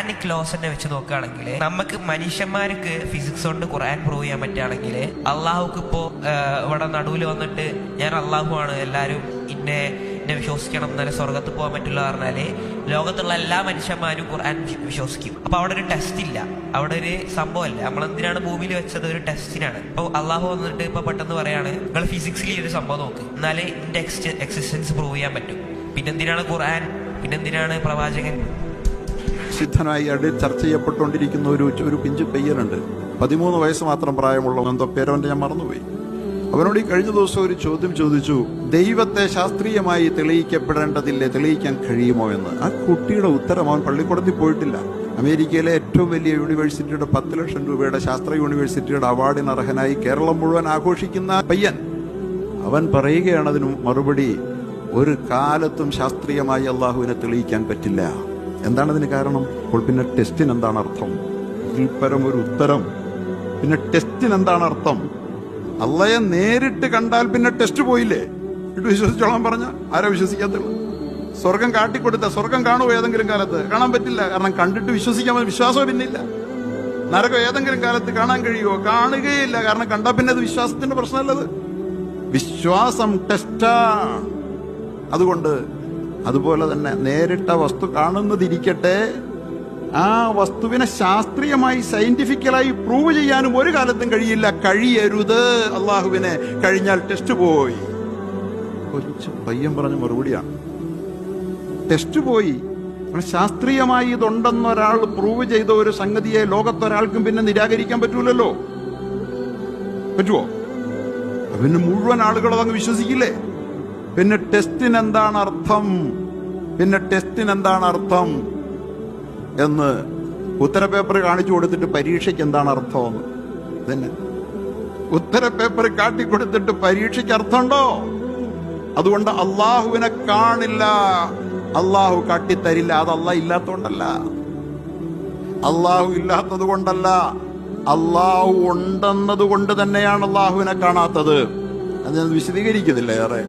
Mechanic loss തന്നെ വെച്ച് നോക്കുകയാണെങ്കിൽ നമുക്ക് മനുഷ്യന്മാർക്ക് ഫിസിക്സ് കൊണ്ട് ഖുർആൻ പ്രൂവ് ചെയ്യാൻ പറ്റുകയാണെങ്കിൽ അള്ളാഹുക്ക് ഇപ്പോ ഇവിടെ നടുവിൽ വന്നിട്ട് ഞാൻ അള്ളാഹു ആണ്, എല്ലാവരും എന്നെ വിശ്വസിക്കണം, എന്നാലേ സ്വർഗത്ത് പോകാൻ പറ്റില്ല പറഞ്ഞാല് ലോകത്തുള്ള എല്ലാ മനുഷ്യന്മാരും ഖുർആൻ വിശ്വസിക്കും. അപ്പൊ അവിടെ ഒരു ടെസ്റ്റ് ഇല്ല, അവിടെ ഒരു സംഭവമല്ല. നമ്മളെന്തിനാണ് ഭൂമിയിൽ വെച്ചത്? ഒരു ടെസ്റ്റിനാണ്. ഇപ്പൊ അള്ളാഹു വന്നിട്ട് ഇപ്പൊ പെട്ടെന്ന് പറയാണ് നിങ്ങൾ ഫിസിക്സിൽ ഒരു സംഭവം നോക്ക്, എന്നാലേ എന്റെ എക്സിസ്റ്റൻസ് പ്രൂവ് ചെയ്യാൻ പറ്റും. പിന്നെന്തിനാണ് ഖുർആൻ? പിന്നെന്തിനാണ് പ്രവാചകൻ? സിദ്ധനായി ചർച്ച ചെയ്യപ്പെട്ടുകൊണ്ടിരിക്കുന്ന ഒരു പിഞ്ചു പയ്യനുണ്ട്. 13 വയസ്സ് മാത്രം പ്രായമുള്ള എന്തോ പേരവന്റെ ഞാൻ മറന്നുപോയി. അവനോട് ഈ കഴിഞ്ഞ ദിവസം ഒരു ചോദ്യം ചോദിച്ചു, ദൈവത്തെ ശാസ്ത്രീയമായി തെളിയിക്കപ്പെടേണ്ടതില്ലേ, തെളിയിക്കാൻ കഴിയുമോ എന്ന്. ആ കുട്ടിയുടെ ഉത്തരം, അവൻ പള്ളിക്കൂടത്തിൽ പോയിട്ടില്ല. അമേരിക്കയിലെ ഏറ്റവും വലിയ യൂണിവേഴ്സിറ്റിയുടെ 10 ലക്ഷം രൂപയുടെ ശാസ്ത്ര യൂണിവേഴ്സിറ്റിയുടെ അവാർഡിന് അർഹനായി കേരളം മുഴുവൻ ആഘോഷിക്കുന്ന പയ്യൻ. അവൻ പറയുകയാണ് അതിന് മറുപടി, ഒരു കാലത്തും ശാസ്ത്രീയമായി അള്ളാഹുവിനെ തെളിയിക്കാൻ പറ്റില്ല. എന്താണതിന് കാരണം? അപ്പോൾ പിന്നെ ടെസ്റ്റിന് എന്താണ് അർത്ഥം? ഇതിൽ പരം ഒരു ഉത്തരം. പിന്നെ ടെസ്റ്റിന് എന്താണ് അർത്ഥം? അള്ളയെ നേരിട്ട് കണ്ടാൽ പിന്നെ ടെസ്റ്റ് പോയില്ലേ? എന്നിട്ട് വിശ്വസിച്ചോളാൻ പറഞ്ഞ ആരാ വിശ്വസിക്കാത്തുള്ളൂ? സ്വർഗം കാട്ടിക്കൊടുത്ത സ്വർഗം കാണുമോ ഏതെങ്കിലും കാലത്ത്? കാണാൻ പറ്റില്ല. കാരണം കണ്ടിട്ട് വിശ്വസിക്കാൻ വിശ്വാസമോ പിന്നില്ല. നരകം ഏതെങ്കിലും കാലത്ത് കാണാൻ കഴിയുമോ? കാണുകയില്ല. കാരണം കണ്ടാൽ പിന്നെ അത് വിശ്വാസത്തിന്റെ പ്രശ്നമല്ലത്. വിശ്വാസം ടെസ്റ്റാണ്. അതുകൊണ്ട് അതുപോലെ തന്നെ നേരിട്ട വസ്തു കാണുന്നതിരിക്കട്ടെ, ആ വസ്തുവിനെ ശാസ്ത്രീയമായി സയന്റിഫിക്കലായി പ്രൂവ് ചെയ്യാനും ഒരു കാലത്തും കഴിയില്ല, കഴിയരുത്. അള്ളാഹുവിനെ കഴിഞ്ഞാൽ ടെസ്റ്റ് പോയി. കൊച്ചു പയ്യൻ പറഞ്ഞ മറുപടിയാണ്, ടെസ്റ്റ് പോയി. ശാസ്ത്രീയമായി ഇതുണ്ടെന്നൊരാൾ പ്രൂവ് ചെയ്ത ഒരു സംഗതിയെ ലോകത്തൊരാൾക്കും പിന്നെ നിരാകരിക്കാൻ പറ്റൂലല്ലോ. പറ്റുമോ? പിന്നെ മുഴുവൻ ആളുകളും അങ്ങ് വിശ്വസിക്കില്ലേ? പിന്നെ ടെസ്റ്റിന് എന്താണ് അർത്ഥം? പിന്നെ ടെസ്റ്റിന് എന്താണ് അർത്ഥം എന്ന് ഉത്തരപേപ്പർ കാണിച്ചു കൊടുത്തിട്ട് പരീക്ഷയ്ക്ക് എന്താണ് അർത്ഥമെന്ന് തന്നെ ഉത്തരപേപ്പർ കാട്ടിക്കൊടുത്തിട്ട് പരീക്ഷയ്ക്ക് അർത്ഥമുണ്ടോ? അതുകൊണ്ട് അള്ളാഹുവിനെ കാണില്ല, അള്ളാഹു കാട്ടിത്തരില്ല. അത് അള്ളാഹ് ഇല്ലാത്തതുകൊണ്ടല്ല, അള്ളാഹു ഇല്ലാത്തത് കൊണ്ടല്ല, അള്ളാഹു ഉണ്ടെന്നത് കൊണ്ട് തന്നെയാണ് അള്ളാഹുവിനെ കാണാത്തത്. അത് ഞാൻ വിശദീകരിക്കുന്നില്ല ഏറെ.